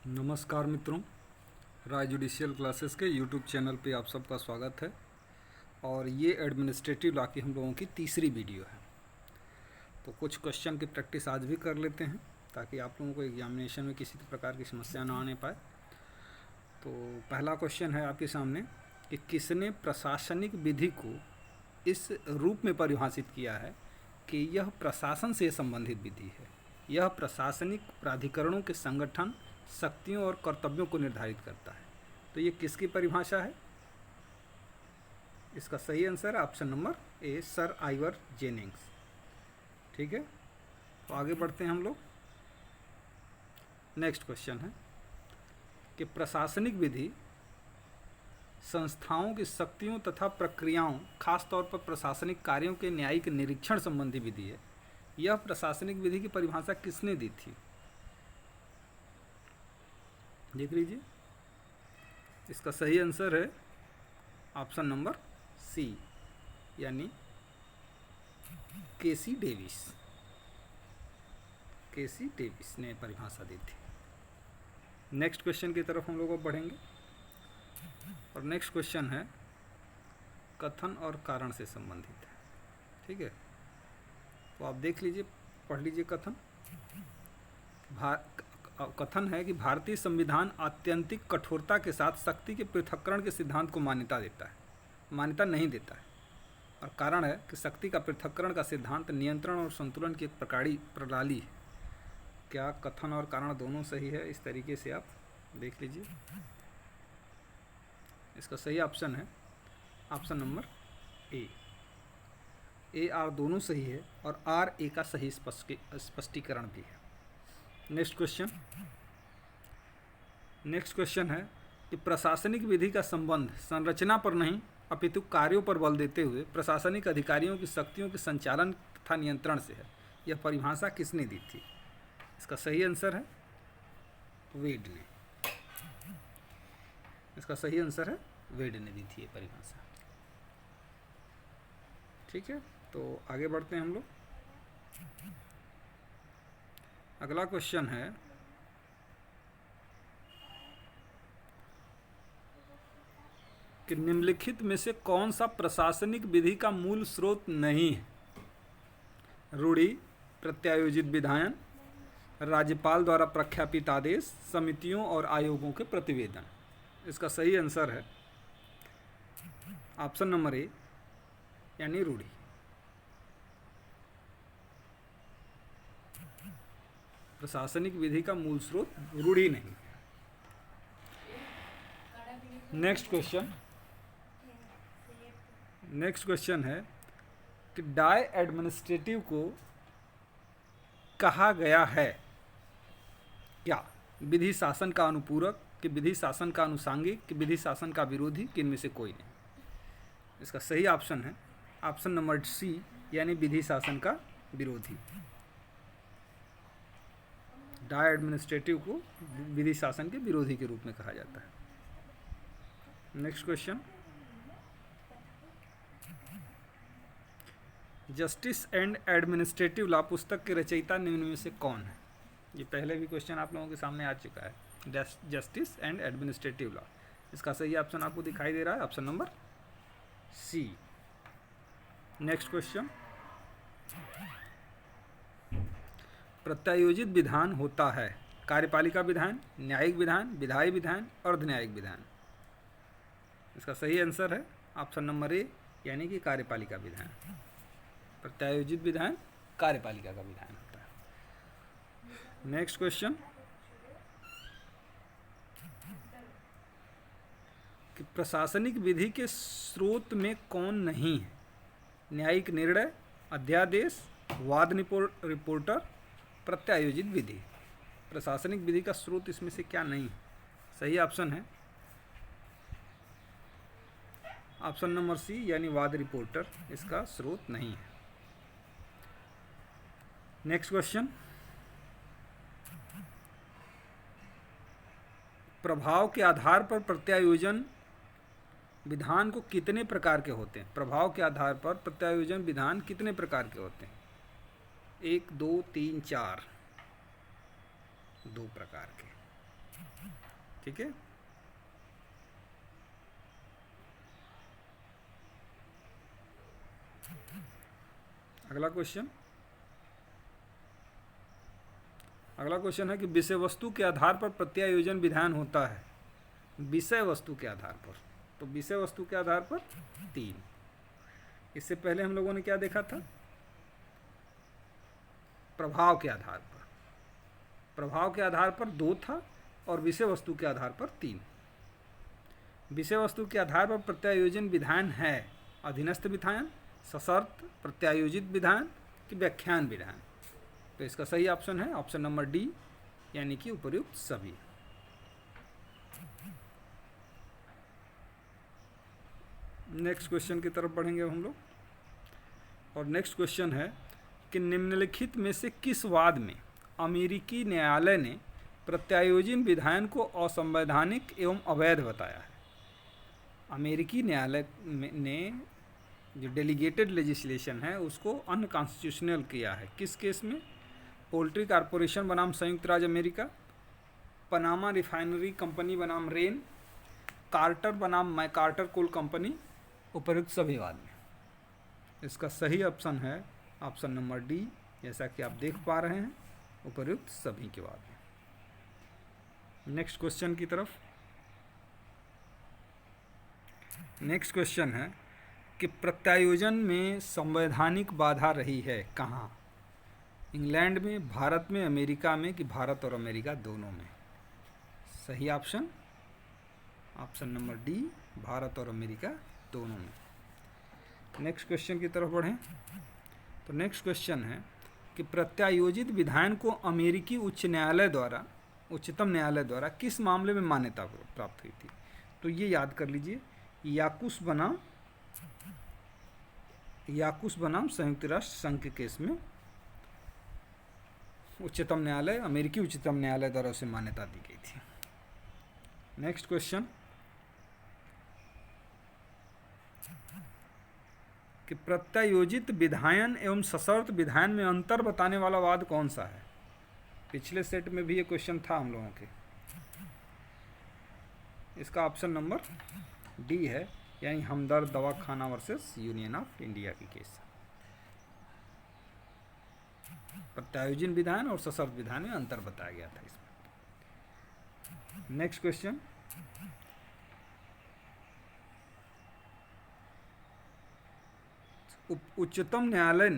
नमस्कार मित्रों, राय judicial classes के यूट्यूब चैनल पे आप सबका स्वागत है। और ये एडमिनिस्ट्रेटिव लॉ की हम लोगों की तीसरी वीडियो है। तो कुछ क्वेश्चन की प्रैक्टिस आज भी कर लेते हैं ताकि आप लोगों को एग्जामिनेशन में किसी प्रकार की समस्या ना आने पाए। तो पहला क्वेश्चन है आपके सामने कि किसने प्रशासनिक विधि को इस रूप में परिभाषित किया है कि यह प्रशासन से संबंधित विधि है। यह प्रशासनिक प्राधिकरणों के संगठन, शक्तियों और कर्तव्यों को निर्धारित करता है। तो ये किसकी परिभाषा है? इसका सही आंसर है ऑप्शन नंबर ए, सर आइवर जेनिंग्स। ठीक है, तो आगे बढ़ते हैं हम लोग। नेक्स्ट क्वेश्चन है कि प्रशासनिक विधि संस्थाओं की शक्तियों तथा प्रक्रियाओं, खासतौर पर प्रशासनिक कार्यों के न्यायिक निरीक्षण संबंधी विधि है। यह प्रशासनिक विधि की परिभाषा किसने दी थी? देख लीजिए, इसका सही आंसर है ऑप्शन नंबर सी, यानी केसी डेविस। केसी डेविस ने परिभाषा दी थी। नेक्स्ट क्वेश्चन की तरफ हम लोग बढ़ेंगे और नेक्स्ट क्वेश्चन है कथन और कारण से संबंधित है। ठीक है, तो आप देख लीजिए, पढ़ लीजिए कथन। कथन है कि भारतीय संविधान आत्यंतिक कठोरता के साथ शक्ति के पृथक्करण के सिद्धांत को मान्यता नहीं देता है। और कारण है कि शक्ति का पृथक्करण का सिद्धांत नियंत्रण और संतुलन की एक प्रणाली है। क्या कथन और कारण दोनों सही है? इस तरीके से आप देख लीजिए। इसका सही ऑप्शन है ऑप्शन नंबर ए आर दोनों सही है और आर ए का सही स्पष्टीकरण भी है। नेक्स्ट क्वेश्चन है कि प्रशासनिक विधि का संबंध संरचना पर नहीं अपितु कार्यों पर बल देते हुए प्रशासनिक अधिकारियों की शक्तियों के संचालन तथा नियंत्रण से है। यह परिभाषा किसने दी थी? इसका सही आंसर है वेड ने। इसका सही आंसर है वेड ने दी थी ये परिभाषा। ठीक है, तो आगे बढ़ते हैं हम लोग। अगला क्वेश्चन है कि निम्नलिखित में से कौन सा प्रशासनिक विधि का मूल स्रोत नहीं है? रूढ़ि, प्रत्यायोजित विधायन, राज्यपाल द्वारा प्रख्यापित आदेश, समितियों और आयोगों के प्रतिवेदन। इसका सही आंसर है ऑप्शन नंबर ए, यानी रूढ़ि। प्रशासनिक विधि का मूल स्रोत रूढ़ि नहीं है। नेक्स्ट क्वेश्चन है कि डाई एडमिनिस्ट्रेटिव को कहा गया है क्या? विधि शासन का अनुपूरक, कि विधि शासन का अनुषांगिक, कि विधि शासन का विरोधी, कि इनमें से कोई नहीं। इसका सही ऑप्शन है ऑप्शन नंबर सी, यानी विधि शासन का विरोधी। डाई एडमिनिस्ट्रेटिव को विधि शासन के विरोधी के रूप में कहा जाता है। Next question, justice and administrative law पुस्तक के रचयिता निम्न में से कौन है? ये पहले भी क्वेश्चन आप लोगों के सामने आ चुका है। जस्टिस एंड एडमिनिस्ट्रेटिव लॉ, इसका सही ऑप्शन आपको दिखाई दे रहा है option number C. Next question, प्रत्यायोजित विधान होता है कार्यपालिका विधान, न्यायिक विधान, विधायी विधान, अर्धन्यायिक विधान। इसका सही आंसर है ऑप्शन नंबर ए, यानी कि कार्यपालिका विधान। प्रत्यायोजित विधान कार्यपालिका का विधान होता है। नेक्स्ट क्वेश्चन, कि प्रशासनिक विधि के स्रोत में कौन नहीं है? न्यायिक निर्णय, अध्यादेश, वाद रिपोर्टर, प्रत्यायोजित विधि। प्रशासनिक विधि का स्रोत इसमें से क्या नहीं है? सही ऑप्शन है ऑप्शन नंबर सी, यानी वाद रिपोर्टर इसका स्रोत नहीं है। नेक्स्ट क्वेश्चन, प्रभाव के आधार पर प्रत्यायोजन विधान को कितने प्रकार के होते हैं? प्रभाव के आधार पर प्रत्यायोजन विधान कितने प्रकार के होते हैं? 1, 2, 3, 4, 2 प्रकार के। ठीक है। अगला क्वेश्चन है कि विषय वस्तु के आधार पर प्रत्यायोजन विधान होता है। विषय वस्तु के आधार पर, तो विषय वस्तु के आधार पर 3। इससे पहले हम लोगों ने क्या देखा था? प्रभाव के आधार पर। प्रभाव के आधार पर 2 था और विषय वस्तु के आधार पर 3। विषय वस्तु के आधार पर प्रत्यायोजन विधान है अधीनस्थ विधान, सशर्त प्रत्यायोजित विधान कि व्याख्यान विधान। तो इसका सही ऑप्शन है ऑप्शन नंबर डी, यानी कि उपर्युक्त सभी। नेक्स्ट क्वेश्चन की तरफ बढ़ेंगे हम लोग, और नेक्स्ट क्वेश्चन है कि निम्नलिखित में से किस वाद में अमेरिकी न्यायालय ने प्रत्यायोजन विधान को असंवैधानिक एवं अवैध बताया है? अमेरिकी न्यायालय ने जो डेलीगेटेड लेजिस्लेशन है उसको अनकॉन्स्टिट्यूशनल किया है। किस केस में? पोल्ट्री कॉरपोरेशन बनाम संयुक्त राज्य अमेरिका, पनामा रिफाइनरी कंपनी बनाम रेन, कार्टर बनाम मैकार्टर कोल कंपनी, उपर्युक्त सभी वाद में। इसका सही ऑप्शन है ऑप्शन नंबर डी, जैसा कि आप देख पा रहे हैं, उपर्युक्त सभी के वाद में। नेक्स्ट क्वेश्चन की तरफ। नेक्स्ट क्वेश्चन है कि प्रत्यायोजन में संवैधानिक बाधा रही है कहाँ? इंग्लैंड में, भारत में, अमेरिका में कि भारत और अमेरिका दोनों में? सही option option number D, Bharat और अमेरिका दोनों में। नेक्स्ट क्वेश्चन की तरफ बढ़ें। तो नेक्स्ट क्वेश्चन है कि प्रत्यायोजित विधान को अमेरिकी उच्चतम न्यायालय द्वारा किस मामले में मान्यता प्राप्त हुई थी? तो ये याद कर लीजिए, याकुस बनाम संयुक्त राष्ट्र संघ के केस में अमेरिकी उच्चतम न्यायालय द्वारा उसे मान्यता दी गई थी। नेक्स्ट क्वेश्चन कि प्रत्यायोजित विधान एवं सशर्त विधान में अंतर बताने वाला वाद कौन सा है? पिछले सेट में भी ये क्वेश्चन था हम लोगों के। इसका ऑप्शन नंबर डी है, यानी हमदर्द दवाखाना वर्सेस यूनियन ऑफ इंडिया की केस। प्रत्यायोजन विधान और सशर्त विधान में अंतर बताया गया था इसमें। नेक्स्ट क्वेश्चन उच्चतम न्यायालय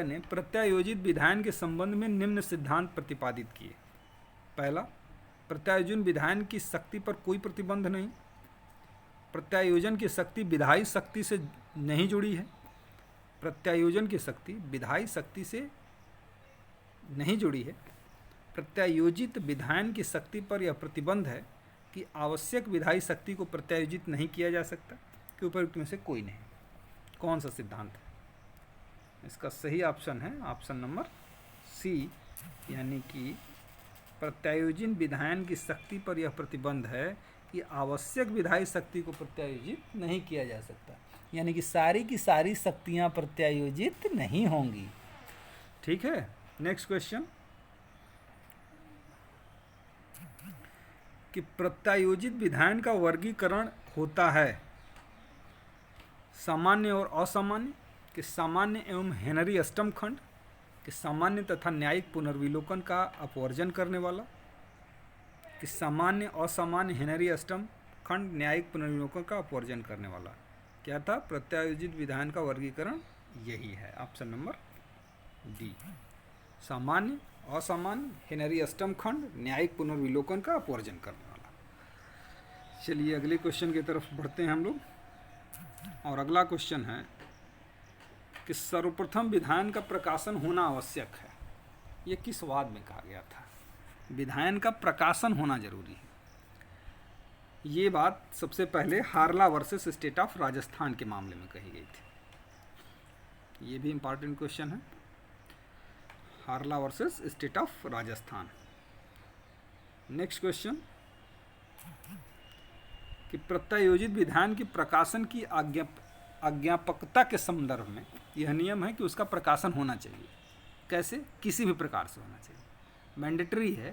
ने प्रत्यायोजित विधान के संबंध में निम्न सिद्धांत प्रतिपादित किए। पहला, प्रत्यायोजन विधान की शक्ति पर कोई प्रतिबंध नहीं। प्रत्यायोजन की शक्ति विधायी शक्ति से नहीं जुड़ी है। प्रत्यायोजन की शक्ति विधायी शक्ति से नहीं जुड़ी है। प्रत्यायोजित विधान की शक्ति पर यह प्रतिबंध है कि आवश्यक विधायी शक्ति को प्रत्यायोजित नहीं किया जा सकता, कि उपयुक्त में से कोई नहीं। कौन सा सिद्धांत है? इसका सही ऑप्शन है ऑप्शन नंबर सी, यानी कि प्रत्यायोजन विधान की शक्ति पर यह प्रतिबंध है कि आवश्यक विधायी शक्ति को प्रत्यायोजित नहीं किया जा सकता, यानी कि सारी की सारी शक्तियां प्रत्यायोजित नहीं होंगी। ठीक है। नेक्स्ट क्वेश्चन कि प्रत्यायोजित विधान का वर्गीकरण होता है सामान्य और असामान्य, कि सामान्य एवं हेनरी अष्टम खंड, कि सामान्य तथा न्यायिक पुनर्विलोकन का अपवर्जन करने वाला, कि सामान्य असामान्य हेनरी अष्टम खंड न्यायिक पुनर्विलोकन का अपवर्जन करने वाला। क्या था? प्रत्यायोजित विधान का वर्गीकरण यही है, ऑप्शन नंबर डी, सामान्य असामान्य हेनरी अष्टम खंड न्यायिक पुनर्विलोकन का अपवर्जन करने वाला। चलिए अगले क्वेश्चन की तरफ बढ़ते हैं हम लोग, और अगला क्वेश्चन है कि सर्वप्रथम विधान का प्रकाशन होना आवश्यक है। ये किस वाद में कहा गया था? विधान का प्रकाशन होना जरूरी है। ये बात सबसे पहले हारला वर्सेस स्टेट ऑफ राजस्थान के मामले में कही गई थी। ये भी इंपॉर्टेंट क्वेश्चन है, हारला versus state of Rajasthan. Next question कि प्रत्यायोजित विधान की प्रकाशन की अज्ञापकता के संदर्भ में यह नियम है कि उसका प्रकाशन होना चाहिए। कैसे? किसी भी प्रकार से होना चाहिए। मैंडेटरी है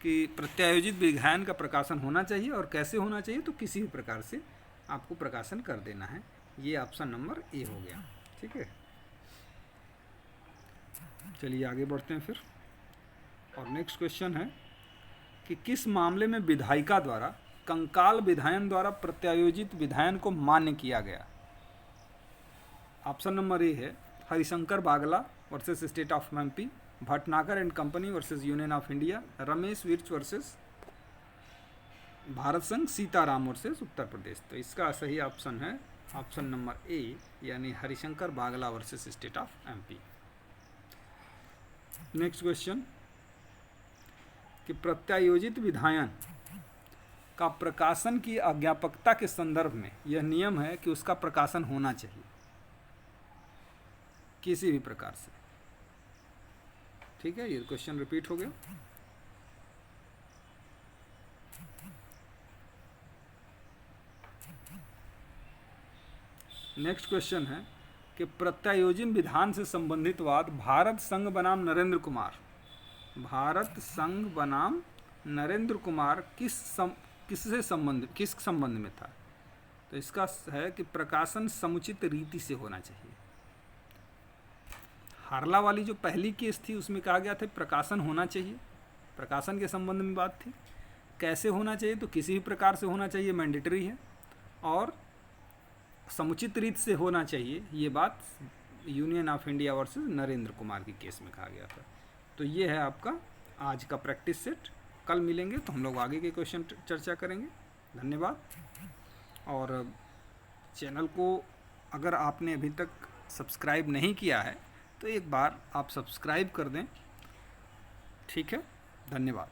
कि प्रत्यायोजित विधायन का प्रकाशन होना चाहिए, और कैसे होना चाहिए? तो किसी भी प्रकार से आपको प्रकाशन कर देना है। ये ऑप्शन नंबर ए हो गया। ठीक है, चलिए आगे बढ़ते हैं फिर। और नेक्स्ट क्वेश्चन है कि किस मामले में विधायिका द्वारा कंकाल विधायन द्वारा प्रत्यायोजित विधायन को मान्य किया गया? ऑप्शन नंबर ए है Harishankar Bagla versus state of MP, Bhatnagar and company versus union of India, Ramesh विर्च वर्सेस भारत संघ, सीताराम वर्सेस उत्तर प्रदेश। तो इसका सही ऑप्शन है ऑप्शन नंबर ए, यानी Harishankar Bagla versus state of MP. Next question कि प्रत्यायोजित विधायन का प्रकाशन की अज्ञापकता के संदर्भ में यह नियम है कि उसका प्रकाशन होना चाहिए किसी भी प्रकार से। ठीक है, ये क्वेश्चन रिपीट हो गया। नेक्स्ट क्वेश्चन है कि प्रत्यायोजन विधान से संबंधित वाद भारत संघ बनाम नरेंद्र कुमार, भारत संघ बनाम नरेंद्र कुमार किस संबंध में था? तो इसका है कि प्रकाशन समुचित रीति से होना चाहिए। हारला वाली जो पहली केस थी उसमें कहा गया था प्रकाशन होना चाहिए, प्रकाशन के संबंध में बात थी। कैसे होना चाहिए? तो किसी भी प्रकार से होना चाहिए, मैंडेटरी है, और समुचित रीत से होना चाहिए। ये बात union of India versus Narendra Kumar की केस में कहा गया था। तो ये है आपका आज का प्रैक्टिस सेट। कल मिलेंगे तो हम लोग आगे के क्वेश्चन चर्चा करेंगे। धन्यवाद। और चैनल को अगर आपने अभी तक सब्सक्राइब नहीं किया है तो एक बार आप सब्सक्राइब कर दें। ठीक है, धन्यवाद।